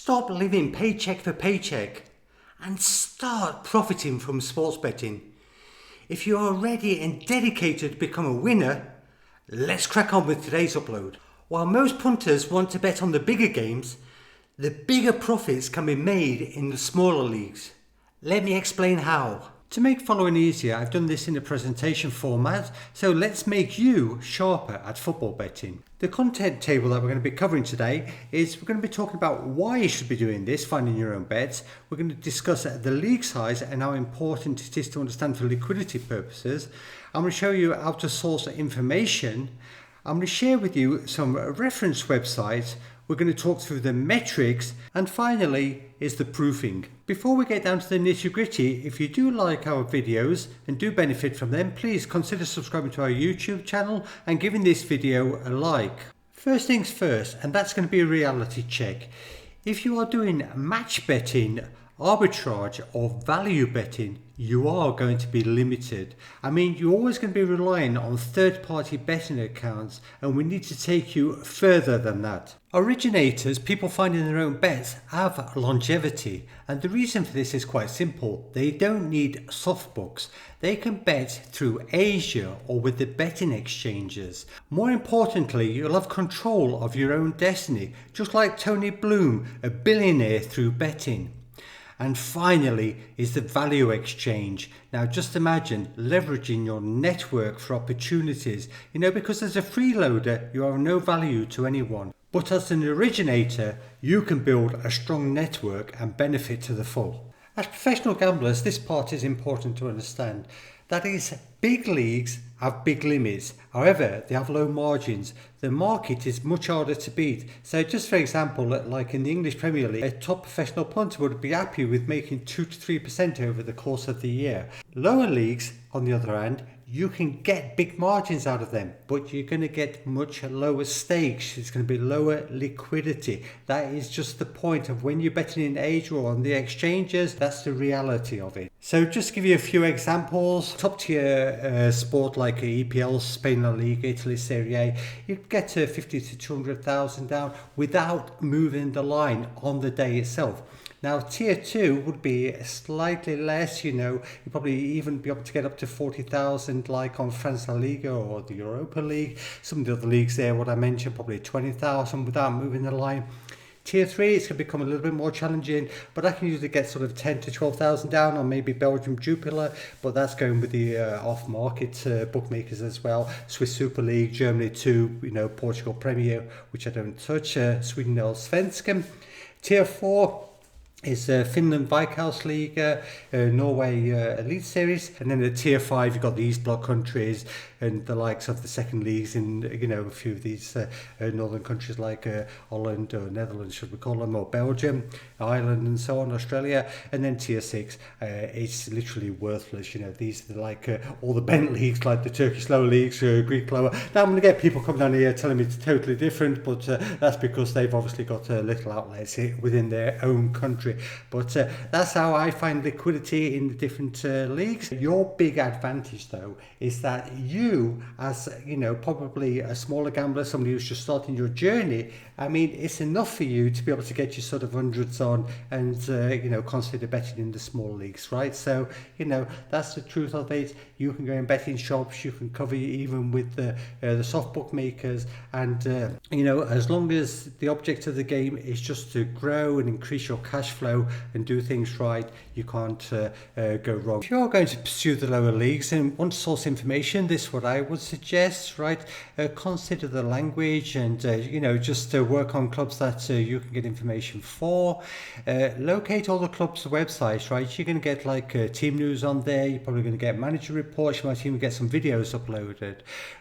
Stop living paycheck for paycheck and start profiting from sports betting. If you are ready and dedicated to become a winner, let's crack on with today's upload. While most punters want to bet on the bigger games, the bigger profits can be made in the smaller leagues. Let me explain how. To make following easier, I've done this in a presentation format, so let's make you sharper at football betting. The content table that we're going to be covering today is we're going to be talking about why you should be doing this, finding your own bets. We're going to discuss the league size and how important it is to understand for liquidity purposes. I'm going to show you how to source information. I'm going to share with you some reference websites. We're going to talk through the metrics, and finally is the proofing. Before we get down to the nitty-gritty, if you do like our videos and do benefit from them, please consider subscribing to our YouTube channel and giving this video a like. First things first, and that's going to be a reality check. If you are doing match betting, arbitrage or value betting, you are going to be limited. I mean, you're always going to be relying on third-party betting accounts, and we need to take you further than that. Originators, people finding their own bets, have longevity, and the reason for this is quite simple. They don't need soft books. They can bet through Asia or with the betting exchanges. More importantly, you'll have control of your own destiny, just like Tony Bloom, a billionaire through betting. And finally is the value exchange. Now just imagine leveraging your network for opportunities, because as a freeloader you are no value to anyone. But as an originator, you can build a strong network and benefit to the full. As professional gamblers, this part is important to understand. That is, big leagues have big limits. However, they have low margins. The market is much harder to beat. So just for example, like in the English Premier League, a top professional punter would be happy with making 2 to 3% over the course of the year. Lower leagues, on the other hand, you can get big margins out of them, but you're going to get much lower stakes. It's going to be lower liquidity. That is just the point of when you're betting in Asia or on the exchanges. That's the reality of it. So just to give you a few examples, top tier sport like EPL, Spain La Liga, Italy Serie A, you'd get 50 to 200,000 down without moving the line on the day itself. Now tier 2 would be slightly less, you'd probably even be able to get up to 40,000 like on France La Liga or the Europa League. Some of the other leagues there, what I mentioned, probably 20,000 without moving the line. Tier 3, it's going to become a little bit more challenging, but I can usually get sort of 10 to 12,000 down on maybe Belgium Jupiler, but that's going with the off-market bookmakers as well. Swiss Super League, Germany 2, Portugal Premier, which I don't touch, Sweden Allsvenskan. Tier 4 is Finland Veikkausliiga, Norway Elite Series, and then at tier 5 you've got the East Bloc countries and the likes of the second leagues in a few of these northern countries like Holland or Netherlands, should we call them, or Belgium, Ireland and so on, Australia. And then tier 6, it's literally worthless. These are like all the bent leagues like the Turkish lower leagues, Greek lower. Now I'm going to get people coming down here telling me it's totally different, but that's because they've obviously got little outlets within their own country. But that's how I find liquidity in the different leagues. Your big advantage though is that you, as probably a smaller gambler, somebody who's just starting your journey, I mean, it's enough for you to be able to get your sort of hundreds on and consider betting in the small leagues, right? So that's the truth of it. You can go and bet in shops, you can cover even with the soft bookmakers, and as long as the object of the game is just to grow and increase your cash flow and do things right, you can't go wrong. If you're going to pursue the lower leagues and want to source information, this is what I would suggest, right? Consider the language and just work on clubs that you can get information for. Locate all the clubs' websites, right? You're going to get like team news on there. You're probably going to get manager reports. You might even get some videos uploaded,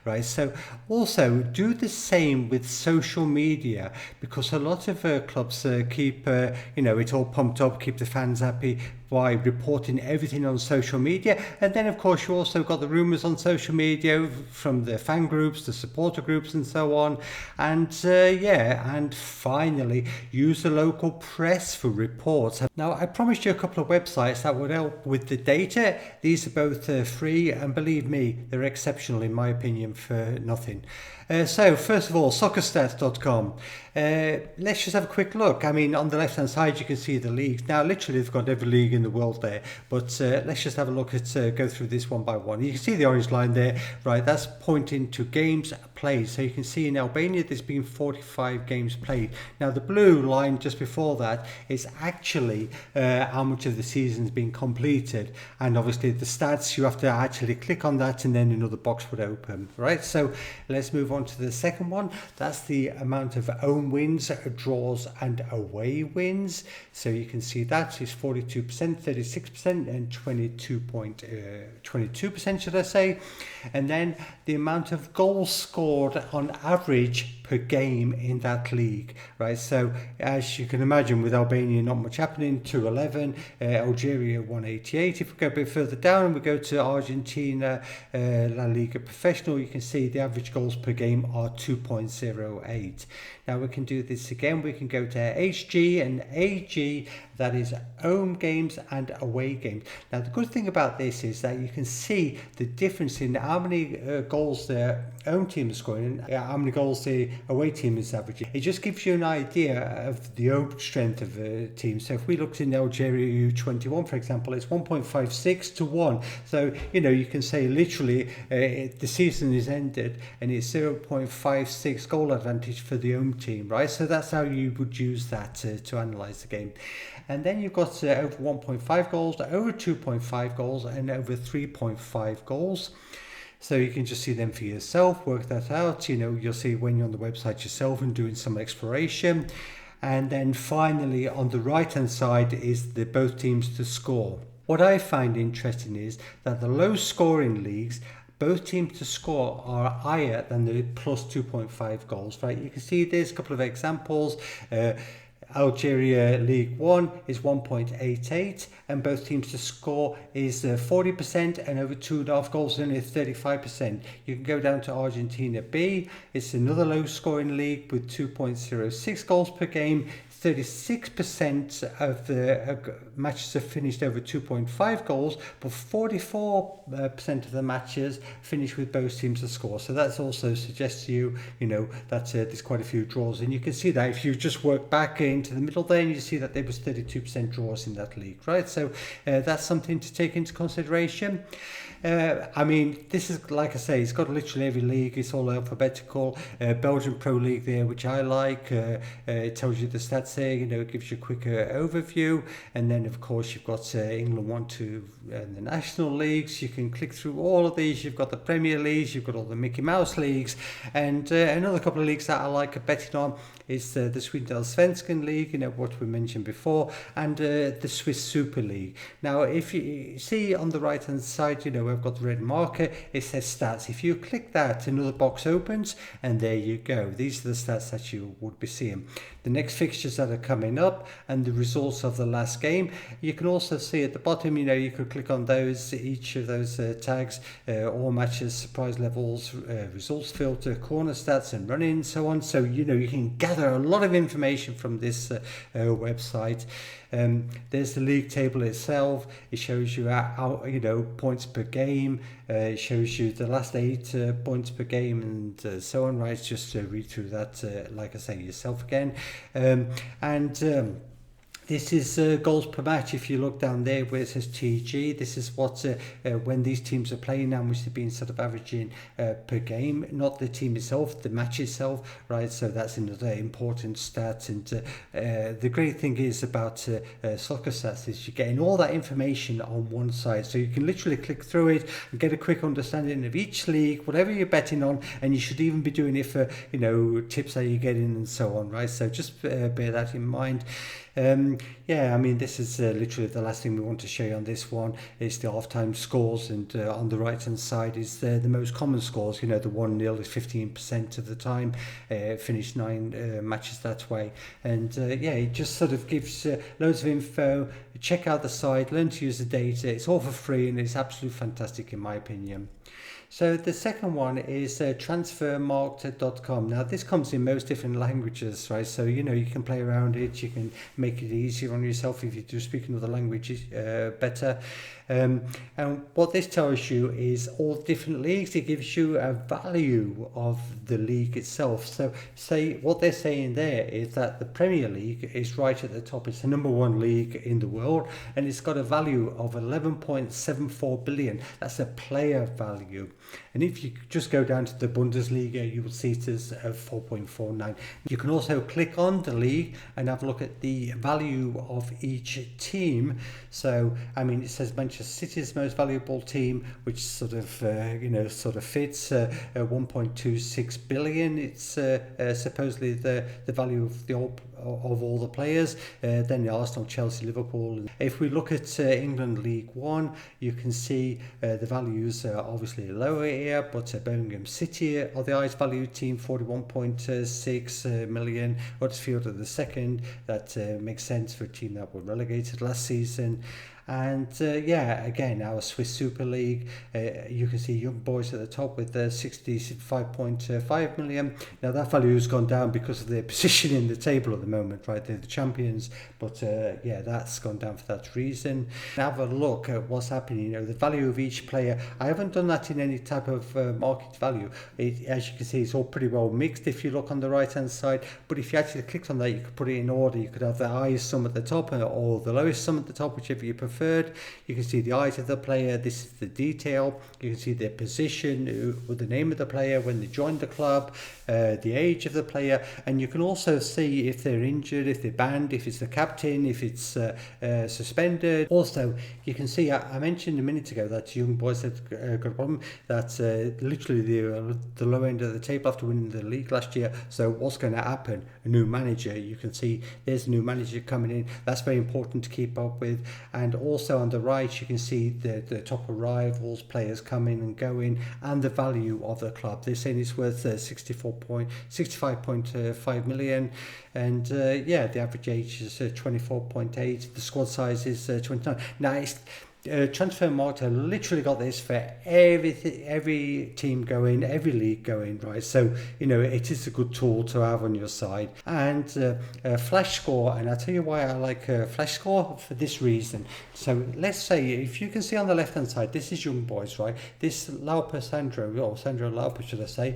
right? So also do the same with social media, because a lot of clubs keep it all pumped up, keep the fans happy, by reporting everything on social media. And then of course you also got the rumours on social media from the fan groups, the supporter groups and so on. And and finally use the local press for reports. Now I promised you a couple of websites that would help with the data. These are both free, and believe me, they're exceptional in my opinion for nothing. So first of all, Soccerstatscom. Let's just have a quick look. I mean, on the left hand side you can see the leagues. Now literally they've got every league in the world there, but let's just have a look at go through this one by one. You can see the orange line there, right? That's pointing to games played. So you can see in Albania there's been 45 games played. Now the blue line just before that is actually how much of the season's been completed, and obviously the stats, you have to actually click on that and then another box would open, right? So let's move on to the second one. That's the amount of home wins, draws and away wins. So you can see that is 42%, 36% and 22% should I say. And then the amount of goals scored on average per game in that league, right? So as you can imagine, with Albania not much happening, 211, Algeria 188. If we go a bit further down and we go to Argentina, La Liga Professional, you can see the average goals per game are 2.08. Now we can do this again. We can go to HG and AG, that is home games and away games. Now the good thing about this is that you can see the difference in how many goals the home team is scoring and how many goals the away team is averaging. It just gives you an idea of the home strength of a team. So if we looked in Algeria U21 for example, it's 1.56 to 1. So you can say literally the season is ended and it's 0.56 goal advantage for the home team, right? So that's how you would use that to analyze the game. And then you've got over 1.5 goals, over 2.5 goals and over 3.5 goals. So you can just see them for yourself, work that out. You'll see when you're on the website yourself and doing some exploration. And then finally on the right hand side is the both teams to score. What I find interesting is that the low scoring leagues, both teams to score are higher than the plus 2.5 goals, right? You can see there's a couple of examples. Algeria League 1 is 1.88 and both teams to score is 40% and over 2.5 goals only 35%. You can go down to Argentina B. It's another low scoring league with 2.06 goals per game. 36% of the matches have finished over 2.5 goals, but 44% of the matches finish with both teams to score. So that also suggests to you, that there's quite a few draws. And you can see that if you just work back into the middle there, and you see that there was 32% draws in that league, right? So that's something to take into consideration. This is, like I say, it's got literally every league. It's all alphabetical. Belgian Pro League there, which I like. It tells you the stats there. It gives you a quicker overview. And then, of course, you've got England 1, 2, and the national leagues. You can click through all of these. You've got the Premier Leagues. You've got all the Mickey Mouse leagues. And another couple of leagues that I like betting on is the Sweden League, what we mentioned before, and the Swiss Super League. Now, if you see on the right hand side, we've got the red marker, it says stats. If you click that, another box opens, and there you go. These are the stats that you would be seeing. The next fixtures that are coming up and the results of the last game. You can also see at the bottom, you could click on those, each of those tags, all matches, surprise levels, results filter, corner stats and running, so on. So, you can gather a lot of information from this website. There's the league table itself. It shows you how points per game. It shows you the last 8 points per game and so on, right? Just read through that, like I say, yourself again. This is goals per match. If you look down there where it says TG, this is what when these teams are playing now, which they've been sort of averaging per game, not the team itself, the match itself, right? So that's another important stat. And the great thing is about Soccerstats is you're getting all that information on one side, so you can literally click through it and get a quick understanding of each league, whatever you're betting on, and you should even be doing it for tips that you're getting and so on, right? So just bear that in mind. yeah, I mean, this is literally the last thing we want to show you on this one. It's the half-time scores, and on the right-hand side is the most common scores. You know, the 1-0 is 15% of the time. Finished 9 matches that way. And yeah, it just sort of gives loads of info. Check out the site, learn to use the data. It's all for free, and it's absolutely fantastic in my opinion. So the second one is Transfermarkt.com. Now this comes in most different languages, right? So you know, you can play around it, you can make it easier on yourself if you do speak another language better. And what this tells you is all different leagues. It gives you a value of the league itself. So say what they're saying there is that the Premier League is right at the top. It's the number 1 league in the world, and it's got a value of 11.74 billion. That's a player value. And if you just go down to the Bundesliga, you will see it as 4.49. You can also click on the league and have a look at the value of each team. So, I mean, it says Manchester City's most valuable team, which sort of, you know, sort of fits 1.26 billion. It's supposedly the value of all the players. Then the Arsenal, Chelsea, Liverpool. If we look at England League One, you can see the values are obviously lower here, but Birmingham City are the highest valued team, 41.6 million. Huddersfield are the second. That makes sense for a team that were relegated last season. And yeah, again, our Swiss Super League, you can see Young Boys at the top with 65.5 million. Now that value has gone down because of their position in the table at the moment, right? They're the champions, but yeah, that's gone down for that reason. Have a look at what's happening. You know, the value of each player. I haven't done that in any type of market value. As you can see, it's all pretty well mixed if you look on the right hand side. But if you actually clicked on that, you could put it in order. You could have the highest sum at the top or the lowest sum at the top, whichever you prefer. You can see the height of the player. This is the detail. You can see their position, with the name of the player when they joined the club, the age of the player, and you can also see if they're injured, if they're banned, if it's the captain, if it's suspended. Also, you can see, I mentioned a minute ago that Young Boys have got a problem. That's literally the low end of the table after winning the league last year. So what's going to happen? A new manager. You can see there's a new manager coming in. That's very important to keep up with. And also on the right, you can see the top arrivals, players coming and going, and the value of the club. They're saying it's worth 65.5 million, and yeah, the average age is 24.8. The squad size is 29. Now, it's Transfermarkt have literally got this for every team going, every league going, right? So, you know, it is a good tool to have on your side. And Flash Score, and I'll tell you why I like Flash Score for this reason. So let's say, if you can see on the left hand side, this is Young Boys, right? This Sandro Lauper, should I say,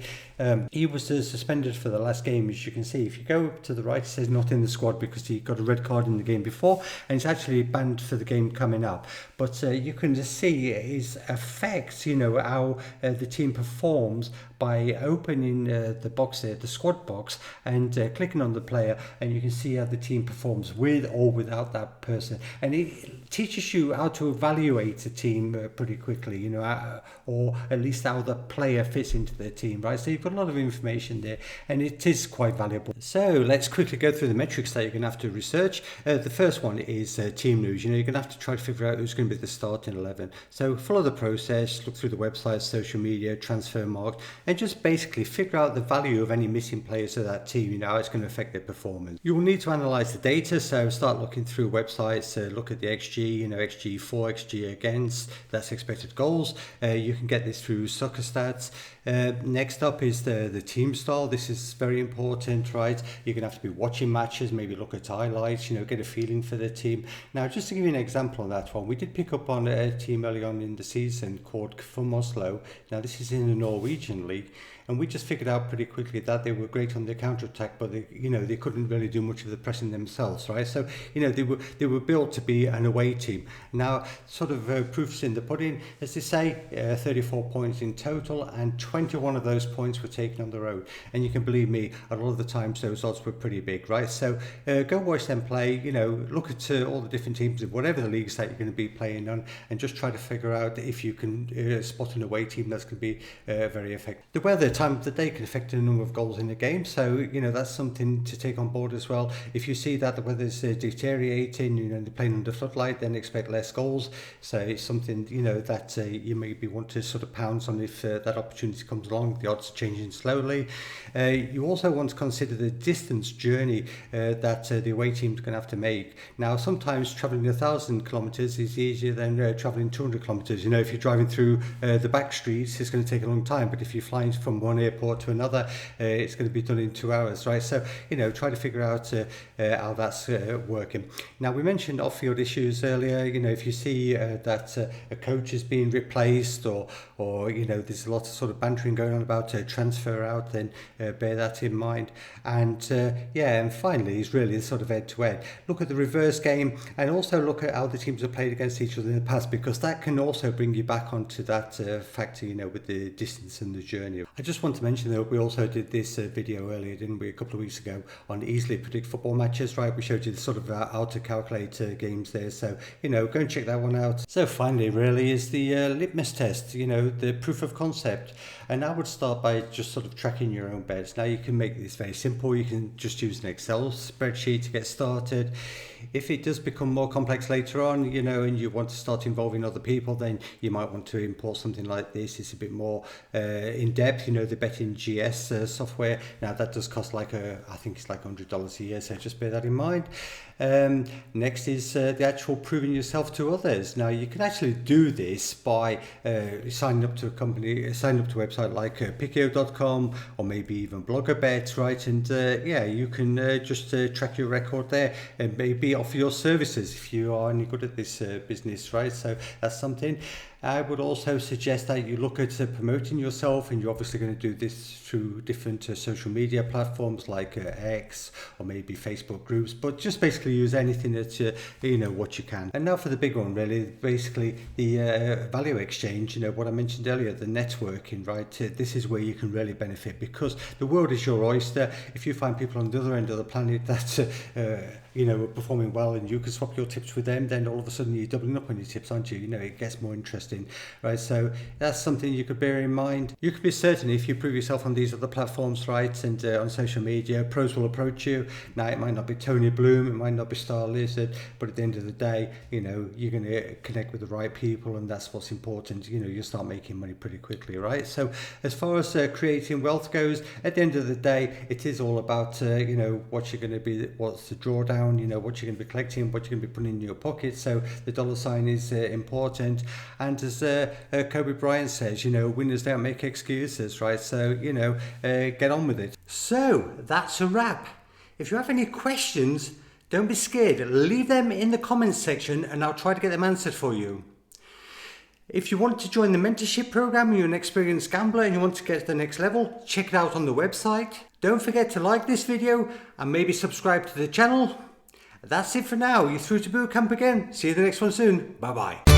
he was suspended for the last game. As you can see, if you go to the right, it says not in the squad because he got a red card in the game before, and he's actually banned for the game coming up. But you can just see his effects, you know, how the team performs by opening the box there, the squad box, and clicking on the player, and you can see how the team performs with or without that person. And it teaches you how to evaluate a team pretty quickly, you know, or at least how the player fits into their team, right? So you've got a lot of information there, and it is quite valuable. So let's quickly go through the metrics that you're going to have to research. The first one is team news. You know, you're going to have to try to figure out who's going to be the starting 11. So follow the process, look through the website, social media, Transfermarkt, and just basically figure out the value of any missing players to that team, you know, how it's going to affect their performance. You will need to analyze the data, so start looking through websites, look at the XG, you know, XG for, XG against, that's expected goals. You can get this through Soccerstats. Next up is the team style. This is very important, right? You're going to have to be watching matches, maybe look at highlights, you know, get a feeling for the team. Now, just to give you an example on that one, we did pick up on a team early on in the season called Kfum Oslo. Now, this is in the Norwegian league, and we just figured out pretty quickly that they were great on their counter-attack, but they, you know, they couldn't really do much of the pressing themselves, right? So, you know, they were built to be an away team. Now, sort of proofs in the pudding, as they say, 34 points in total, and 21 of those points were taken on the road. And you can believe me, a lot of the times those odds were pretty big, right? So go watch them play, you know, look at all the different teams of whatever the leagues that you're going to be playing on, and just try to figure out if you can spot an away team that's going to be very effective. The weather time of the day can affect the number of goals in the game. So, you know, that's something to take on board as well. If you see that the weather's deteriorating, you know, they're playing under floodlight, then expect less goals. So it's something, you know, that you maybe want to sort of pounce on if that opportunity comes along. The odds are changing slowly. You also want to consider the distance journey that the away team's going to have to make. Now, sometimes travelling 1,000 kilometres is easier than travelling 200 kilometres. You know, if you're driving through the back streets, it's going to take a long time. But if you're flying from one airport to another, it's going to be done in 2 hours, right? So, you know, try to figure out how that's working. Now, we mentioned off-field issues earlier. You know, if you see that a coach is being replaced, or you know, there's a lot of sort of bantering going on about transfer out, then bear that in mind. And and finally is really sort of head-to-head. Look at the reverse game, and also look at how the teams have played against each other in the past, because that can also bring you back onto that factor, you know, with the distance and the journey. I just want to mention that we also did this video earlier, didn't we, a couple of weeks ago, on easily predict football matches, right? We showed you the sort of how to calculate games there, so, you know, go and check that one out. So finally really is the litmus test, you know, the proof of concept. And I would start by just sort of tracking your own bets. Now, you can make this very simple. You can just use an Excel spreadsheet to get started. If it does become more complex later on, you know, and you want to start involving other people, then you might want to import something like this. It's a bit more in depth, you know, the betting GS software. Now, that does cost like I think it's like $100 a year, so just bear that in mind. Next is the actual proving yourself to others. Now, you can actually do this by signing up to a company, signing up to a website like pickio.com, or maybe even BloggerBet, right? And you can just track your record there, and maybe offer your services if you are any good at this business, right? So that's something. I would also suggest that you look at promoting yourself, and you're obviously going to do this through different social media platforms like X or maybe Facebook groups, but just basically use anything that you know what you can. And now for the big one, really, basically the value exchange. You know what I mentioned earlier, the networking, right? This is where you can really benefit, because the world is your oyster. If you find people on the other end of the planet that you know, are performing well, and you can swap your tips with them, then all of a sudden you're doubling up on your tips, aren't you? You know, it gets more interesting, right? So that's something you could bear in mind. You could be certain if you prove yourself on these other platforms, right, and on social media, pros will approach you. Now, it might not be Tony Bloom, it might not be Star Lizard, but at the end of the day, you know, you're going to connect with the right people, and that's what's important. You know, you'll start making money pretty quickly, right? So as far as creating wealth goes, at the end of the day, it is all about you know, what you're going to be, what's the drawdown, you know, what you're going to be collecting, what you're going to be putting in your pocket. So the dollar sign is important. And as Kobe Bryant says, you know, winners don't make excuses, right? So, you know, get on with it. So that's a wrap. If you have any questions, don't be scared. Leave them in the comments section, and I'll try to get them answered for you. If you want to join the mentorship program and you're an experienced gambler and you want to get to the next level, check it out on the website. Don't forget to like this video and maybe subscribe to the channel. That's it for now. You're through to boot camp again. See you the next one soon. Bye bye.